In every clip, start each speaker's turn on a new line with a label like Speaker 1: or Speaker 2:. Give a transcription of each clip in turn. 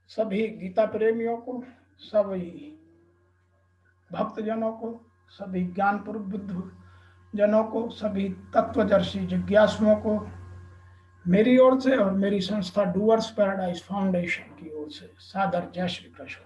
Speaker 1: सभी गीता प्रेमियों को, सभी भक्तजनों को, सभी ज्ञानपुर बुद्ध जनों को, सभी तत्वदर्शी जिज्ञासुओं को मेरी ओर से और मेरी संस्था डूअर्स पैराडाइज फाउंडेशन की ओर से सादर जय श्री कृष्ण।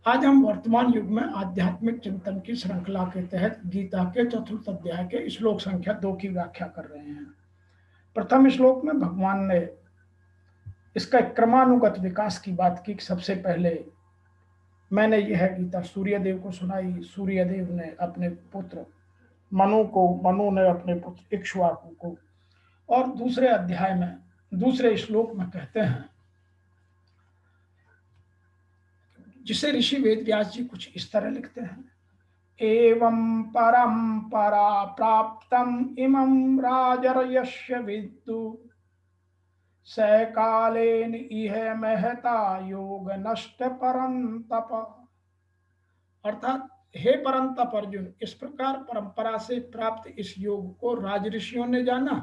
Speaker 1: आज हम वर्तमान युग में आध्यात्मिक चिंतन की श्रृंखला के तहत गीता के चतुर्थ अध्याय के श्लोक संख्या 2 की व्याख्या कर रहे हैं। प्रथम श्लोक में भगवान ने इसका क्रमानुगत विकास की बात की। सबसे पहले मैंने यह गीता सूर्यदेव को सुनाई, सूर्यदेव ने अपने पुत्र मनु को, मनु ने अपने पुत्र इक्ष्वाकु को, और दूसरे अध्याय में दूसरे श्लोक में कहते हैं, जिसे ऋषि वेदव्यास जी कुछ इस तरह लिखते हैं, एवं परंपरा प्राप्तम इमं राजर्यस्य विद्दु सकालेन इह महता योग नष्ट परंतप। अर्थात हे परंतप अर्जुन, इस प्रकार परंपरा से प्राप्त इस योग को राजऋषियों ने जाना,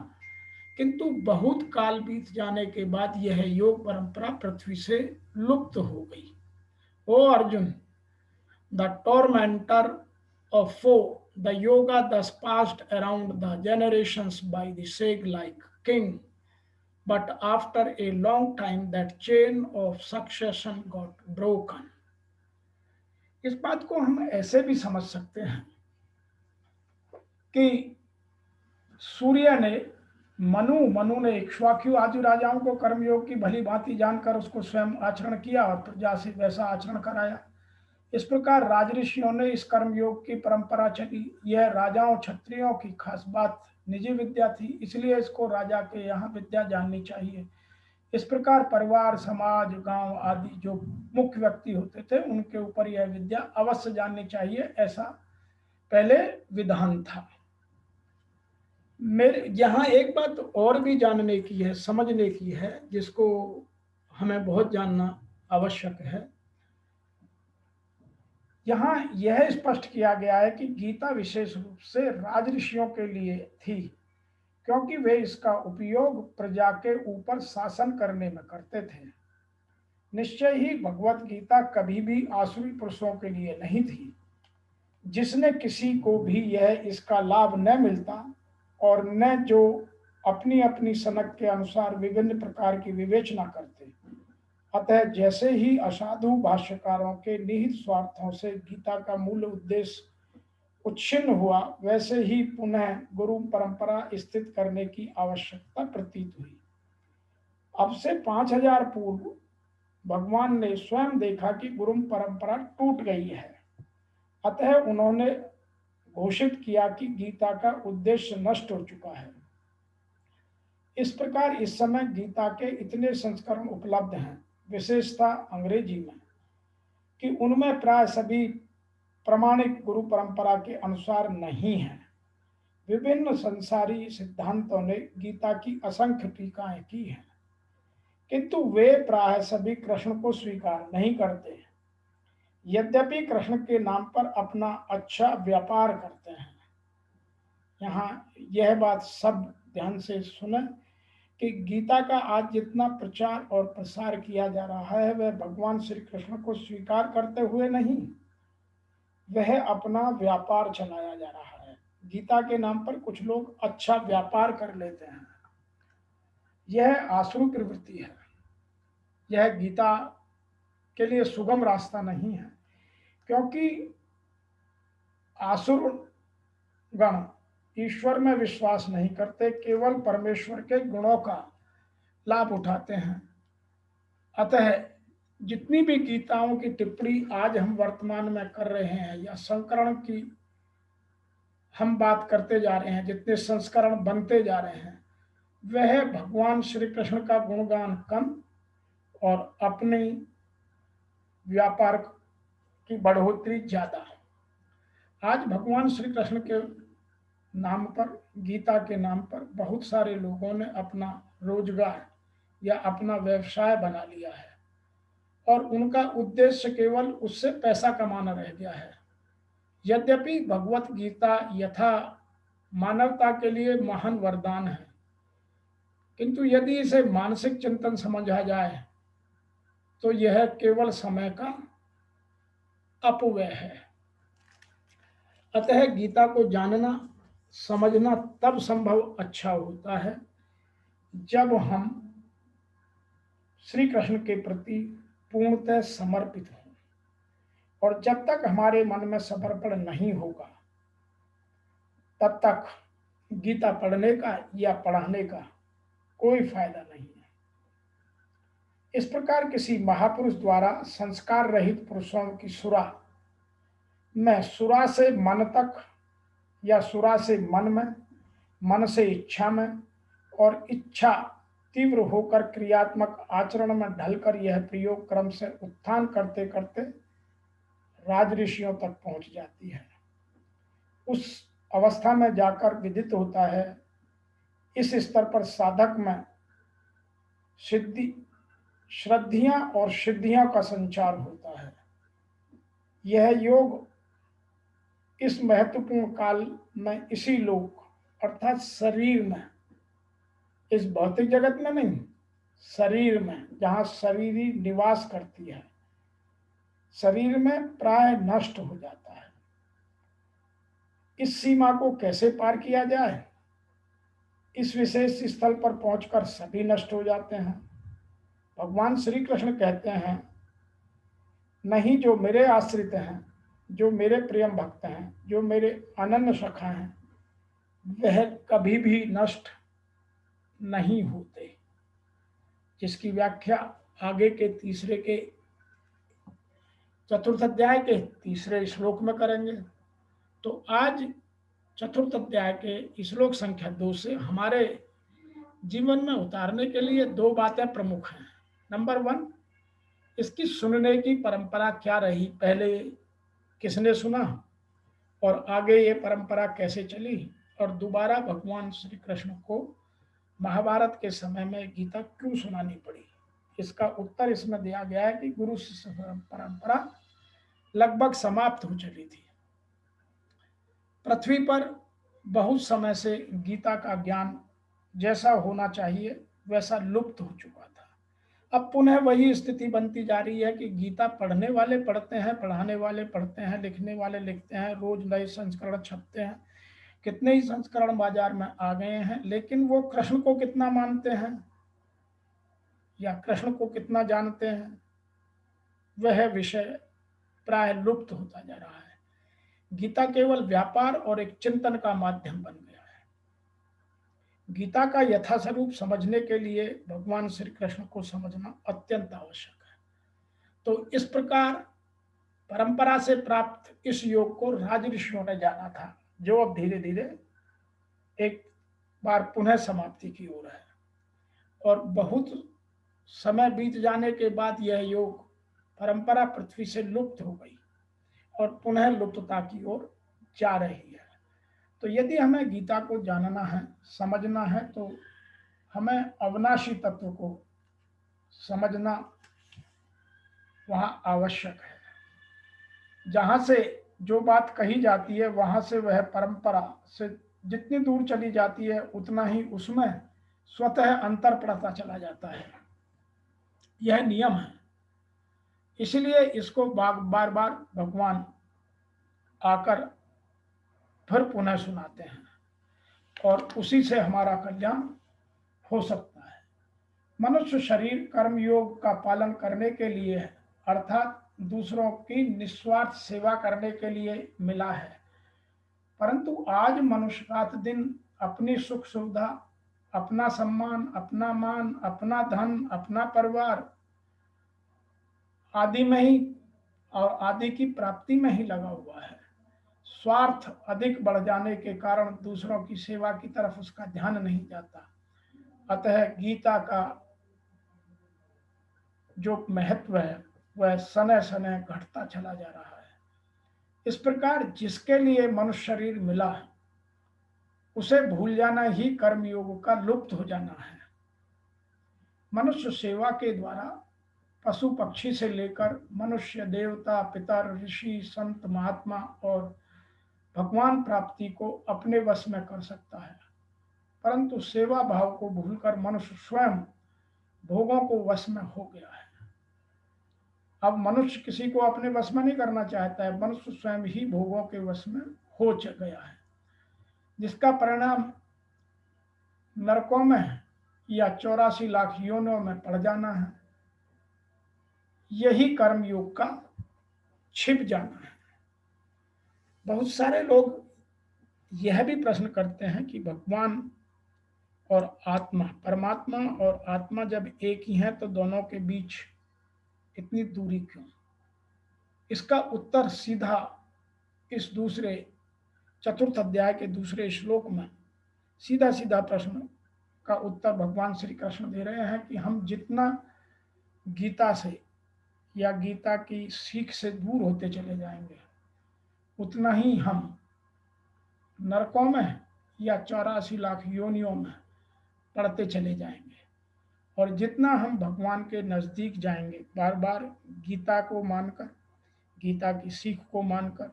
Speaker 1: किंतु बहुत काल बीत जाने के बाद यह योग परंपरा पृथ्वी से लुप्त हो गई। O Arjun, the tormentor of foe, the yoga thus passed around the generations by the sage-like king, but after a long time that chain of succession got broken. इस बात को हम ऐसे भी समझ सकते हैं कि सूर्य ने मनु ने इक्ष्वाकु आदि राजाओं को कर्मयोग की भली भांति जानकर उसको स्वयं आचरण किया और प्रजा से वैसा आचरण कराया। इस प्रकार राजऋषियों ने इस कर्मयोग की परंपरा चली। यह राजाओं क्षत्रियों की खास बात निजी विद्या थी, इसलिए इसको राजा के यहाँ विद्या जाननी चाहिए। इस प्रकार परिवार, समाज, गांव आदि जो मुख्य व्यक्ति होते थे उनके ऊपर यह विद्या अवश्य जाननी चाहिए, ऐसा पहले विधान था। मेरे यहाँ एक बात और भी जानने की है, समझने की है, जिसको हमें बहुत जानना आवश्यक है। यहाँ यह स्पष्ट किया गया है कि गीता विशेष रूप से राजऋषियों के लिए थी, क्योंकि वे इसका उपयोग प्रजा के ऊपर शासन करने में करते थे। निश्चय ही भगवत गीता कभी भी आसुरी पुरुषों के लिए नहीं थी। जिसने किसी को भी यह इसका लाभ न मिलता और न जो अपनी अपनी सनक के अनुसार विभिन्न प्रकार की विवेचना करते। अतः जैसे ही असाधु भाष्यकारों के निहित स्वार्थों से गीता का मूल उद्देश्य उच्छिन्न हुआ, वैसे ही पुनः गुरु परंपरा स्थित करने की आवश्यकता प्रतीत हुई। अब से 5000 पूर्व भगवान ने स्वयं देखा कि गुरु परंपरा टूट गई है, अतः उन्होंने घोषित किया कि गीता का उद्देश्य नष्ट हो चुका है। इस प्रकार इस समय गीता के इतने संस्करण उपलब्ध हैं, विशेषता अंग्रेजी में, कि उनमें प्राय सभी प्रामाणिक गुरु परंपरा के अनुसार नहीं है। विभिन्न संसारी सिद्धांतों ने गीता की असंख्य टीकाएं की हैं, किंतु वे प्राय सभी कृष्ण को स्वीकार नहीं करते, यद्यपि कृष्ण के नाम पर अपना अच्छा व्यापार करते हैं। यहाँ यह बात सब ध्यान से सुने कि गीता का आज जितना प्रचार और प्रसार किया जा रहा है, वह भगवान श्री कृष्ण को स्वीकार करते हुए नहीं, वह अपना व्यापार चलाया जा रहा है। गीता के नाम पर कुछ लोग अच्छा व्यापार कर लेते हैं। यह आसुरी प्रवृत्ति है। यह गीता के लिए सुगम रास्ता नहीं है, क्योंकि आसुर गण ईश्वर में विश्वास नहीं करते, केवल परमेश्वर के गुणों का लाभ उठाते हैं। अतः जितनी भी गीताओं की टिप्पणी आज हम वर्तमान में कर रहे हैं या संस्करण की हम बात करते जा रहे हैं, जितने संस्करण बनते जा रहे हैं, वह भगवान श्री कृष्ण का गुणगान कम और अपने व्यापार की बढ़ोतरी ज्यादा। आज भगवान श्री कृष्ण के नाम पर, गीता के नाम पर बहुत सारे लोगों ने अपना रोजगार या अपना व्यवसाय बना लिया है और उनका उद्देश्य केवल उससे पैसा कमाना रह गया है। यद्यपि भगवत गीता यथा मानवता के लिए महान वरदान है, किंतु यदि इसे मानसिक चिंतन समझा जाए तो यह केवल समय का अपव्यय है। अतः गीता को जानना समझना तब संभव अच्छा होता है जब हम श्री कृष्ण के प्रति पूर्णतः समर्पित हों, और जब तक हमारे मन में समर्पण नहीं होगा तब तक गीता पढ़ने का या पढ़ाने का कोई फायदा नहीं है। इस प्रकार किसी महापुरुष द्वारा संस्कार रहित पुरुषों की सुरा में, सुरा से मन तक या सुरा से मन में, मन से इच्छा में, और इच्छा तीव्र होकर क्रियात्मक आचरण में ढलकर यह प्रयोग क्रम से उत्थान करते करते राज ऋषियों तक पहुंच जाती है। उस अवस्था में जाकर विदित होता है, इस स्तर पर साधक में सिद्धि, श्रद्धियां और सिद्धियां का संचार होता है। यह योग इस महत्वपूर्ण काल में इसी लोक अर्थात शरीर में, इस भौतिक जगत में नहीं, शरीर में, जहां शरीर ही निवास करती है, शरीर में प्राय नष्ट हो जाता है। इस सीमा को कैसे पार किया जाए? इस विशेष स्थल पर पहुंचकर सभी नष्ट हो जाते हैं। भगवान श्री कृष्ण कहते हैं, नहीं जो मेरे आश्रित हैं, जो मेरे प्रियम भक्त हैं, जो मेरे अनन्य सखा हैं, वह कभी भी नष्ट नहीं होते। जिसकी व्याख्या आगे के चतुर्थ अध्याय के तीसरे श्लोक में करेंगे। तो आज चतुर्थ अध्याय के श्लोक संख्या 2 से हमारे जीवन में उतारने के लिए दो बातें प्रमुख हैं। नंबर 1, इसकी सुनने की परंपरा क्या रही, पहले किसने सुना और आगे ये परंपरा कैसे चली, और दोबारा भगवान श्री कृष्ण को महाभारत के समय में गीता क्यों सुनानी पड़ी। इसका उत्तर इसमें दिया गया है कि गुरु शिष्य परंपरा लगभग समाप्त हो चली थी। पृथ्वी पर बहुत समय से गीता का ज्ञान जैसा होना चाहिए वैसा लुप्त हो चुका था। अब पुनः वही स्थिति बनती जा रही है कि गीता पढ़ने वाले पढ़ते हैं, पढ़ाने वाले पढ़ते हैं, लिखने वाले लिखते हैं, रोज नए संस्करण छपते हैं, कितने ही संस्करण बाजार में आ गए हैं, लेकिन वो कृष्ण को कितना मानते हैं या कृष्ण को कितना जानते हैं, वह विषय प्राय लुप्त होता जा रहा है। गीता केवल व्यापार और एक चिंतन का माध्यम बन गया है। गीता का यथास्वरूप समझने के लिए भगवान श्री कृष्ण को समझना अत्यंत आवश्यक है। तो इस प्रकार परंपरा से प्राप्त इस योग को राज ऋषियों ने जाना था, जो अब धीरे धीरे एक बार पुनः समाप्ति की ओर है। और बहुत समय बीत जाने के बाद यह योग परंपरा पृथ्वी से लुप्त हो गई और पुनः लुप्तता की ओर जा रही है। तो यदि हमें गीता को जानना है, समझना है, तो हमें अविनाशी तत्व को समझना वहां आवश्यक है। जहां से जो बात कही जाती है वहां से वह परंपरा से जितनी दूर चली जाती है उतना ही उसमें स्वतः अंतर पड़ता चला जाता है। यह नियम है। इसलिए इसको बार बार भगवान आकर फिर पुनः सुनाते हैं और उसी से हमारा कल्याण हो सकता है। मनुष्य शरीर कर्म योग का पालन करने के लिए है, अर्थात दूसरों की निस्वार्थ सेवा करने के लिए मिला है। परंतु आज मनुष्य रात दिन अपनी सुख सुविधा, अपना सम्मान, अपना मान, अपना धन, अपना परिवार आदि में ही और आदि की प्राप्ति में ही लगा हुआ है। स्वार्थ अधिक बढ़ जाने के कारण दूसरों की सेवा की तरफ उसका ध्यान नहीं जाता। अतः गीता का जो महत्व है वह सने सने घटता चला जा रहा है। इस प्रकार जिसके लिए मनुष्य शरीर मिला है उसे भूल जाना ही कर्मयोग का लुप्त हो जाना है। मनुष्य सेवा के द्वारा पशु पक्षी से लेकर मनुष्य, देवता, पितर, ऋषि, संत, महात्मा और भगवान प्राप्ति को अपने वश में कर सकता है। परंतु सेवा भाव को भूलकर मनुष्य स्वयं भोगों को वश में हो गया है। अब मनुष्य किसी को अपने वश में नहीं करना चाहता है, मनुष्य स्वयं ही भोगों के वश में हो गया है, जिसका परिणाम नरकों में या 84 लाख योनियों में पड़ जाना है। यही कर्मयोग का छिप जाना है। बहुत सारे लोग यह भी प्रश्न करते हैं कि भगवान और आत्मा, परमात्मा और आत्मा जब एक ही है तो दोनों के बीच इतनी दूरी क्यों? इसका उत्तर सीधा इस दूसरे चतुर्थ अध्याय के दूसरे श्लोक में सीधा सीधा प्रश्न का उत्तर भगवान श्री कृष्ण दे रहे हैं कि हम जितना गीता से या गीता की सीख से दूर होते चले जाएंगे, उतना ही हम नरकों में या 84 लाख योनियों में पढ़ते चले जाएंगे। और जितना हम भगवान के नजदीक जाएंगे, बार बार गीता को मानकर, गीता की सीख को मानकर,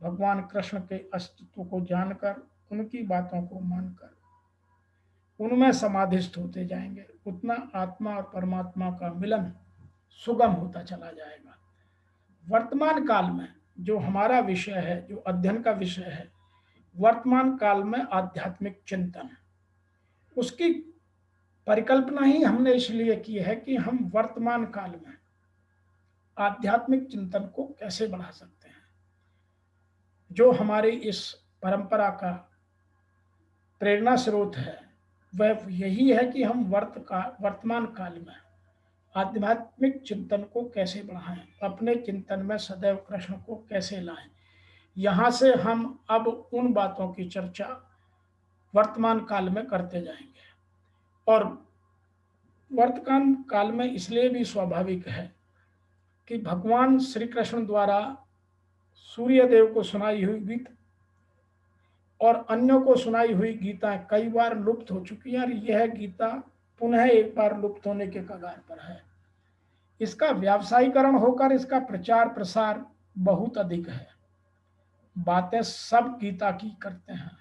Speaker 1: भगवान कृष्ण के अस्तित्व को जानकर, उनकी बातों को मानकर उनमें समाधिस्थ होते जाएंगे, उतना आत्मा और परमात्मा का मिलन सुगम होता चला जाएगा। वर्तमान काल में जो हमारा विषय है, जो अध्ययन का विषय है, वर्तमान काल में आध्यात्मिक चिंतन, उसकी परिकल्पना ही हमने इसलिए की है कि हम वर्तमान काल में आध्यात्मिक चिंतन को कैसे बढ़ा सकते हैं। जो हमारी इस परंपरा का प्रेरणा स्रोत है वह यही है कि हम वर्तमान काल में आध्यात्मिक चिंतन को कैसे बढ़ाएं, अपने चिंतन में सदैव कृष्ण को कैसे लाएं। यहाँ से हम अब उन बातों की चर्चा वर्तमान काल में करते जाएंगे। और वर्तमान काल में इसलिए भी स्वाभाविक है कि भगवान श्री कृष्ण द्वारा सूर्य देव को सुनाई हुई गीता और अन्यों को सुनाई हुई गीता कई बार लुप्त हो चुकी है, और यह गीता पुनः एक बार लुप्त होने के कगार पर है। इसका व्यावसायीकरण होकर इसका प्रचार प्रसार बहुत अधिक है। बातें सब गीता की करते हैं,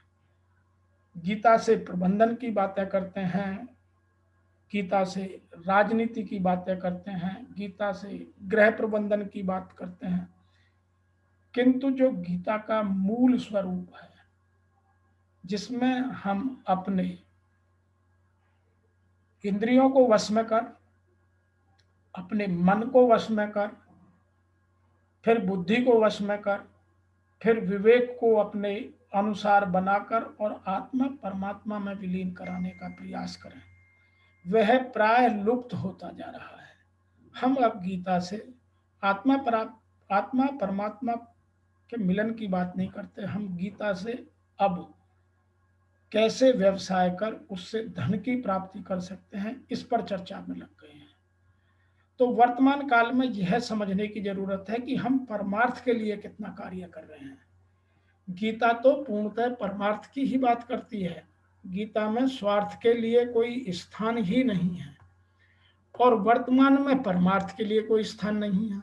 Speaker 1: गीता से प्रबंधन की बातें करते हैं, गीता से राजनीति की बातें करते हैं, गीता से गृह प्रबंधन की बात करते हैं, किंतु जो गीता का मूल स्वरूप है, जिसमें हम अपने इंद्रियों को वश में कर, अपने मन को वश में कर, फिर बुद्धि को वश में कर, फिर विवेक को अपने अनुसार बनाकर और आत्मा परमात्मा में विलीन कराने का प्रयास करें, वह प्राय लुप्त होता जा रहा है। हम अब गीता से आत्मा परमात्मा के मिलन की बात नहीं करते, हम गीता से अब कैसे व्यवसाय कर उससे धन की प्राप्ति कर सकते हैं, इस पर चर्चा में लग गए हैं। तो वर्तमान काल में यह समझने की जरूरत है कि हम परमार्थ के लिए कितना कार्य कर रहे हैं। गीता तो पूर्णतः परमार्थ की ही बात करती है, गीता में स्वार्थ के लिए कोई स्थान ही नहीं है, और वर्तमान में परमार्थ के लिए कोई स्थान नहीं है।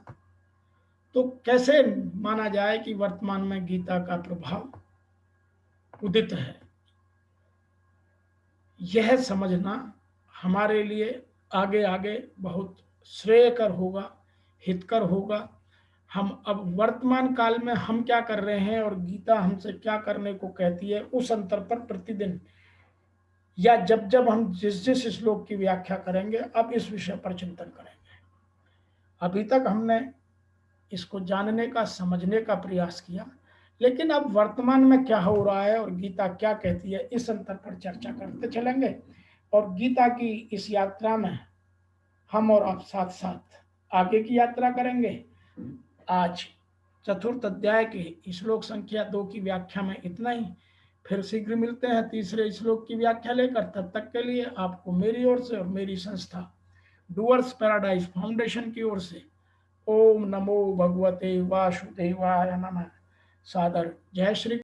Speaker 1: तो कैसे माना जाए कि वर्तमान में गीता का प्रभाव उदित है? यह समझना हमारे लिए आगे आगे बहुत श्रेयकर होगा, हितकर होगा। हम अब वर्तमान काल में हम क्या कर रहे हैं और गीता हमसे क्या करने को कहती है, उस अंतर पर प्रतिदिन या जब जब हम जिस जिस श्लोक की व्याख्या करेंगे, अब इस विषय पर चिंतन करेंगे। अभी तक हमने इसको जानने का, समझने का प्रयास किया, लेकिन अब वर्तमान में क्या हो रहा है और गीता क्या कहती है, इस अंतर पर चर्चा करते चलेंगे। और गीता की इस यात्रा में हम और आप साथ साथ आगे की यात्रा करेंगे। आज चतुर्थ अध्याय के श्लोक संख्या 2 की व्याख्या में इतना ही। फिर शीघ्र मिलते हैं तीसरे श्लोक की व्याख्या लेकर। तब तक के लिए आपको मेरी ओर से और मेरी संस्था डूअर्स पैराडाइज फाउंडेशन की ओर से ओम नमो भगवते वासुदेवाय नमः। सादर जय श्री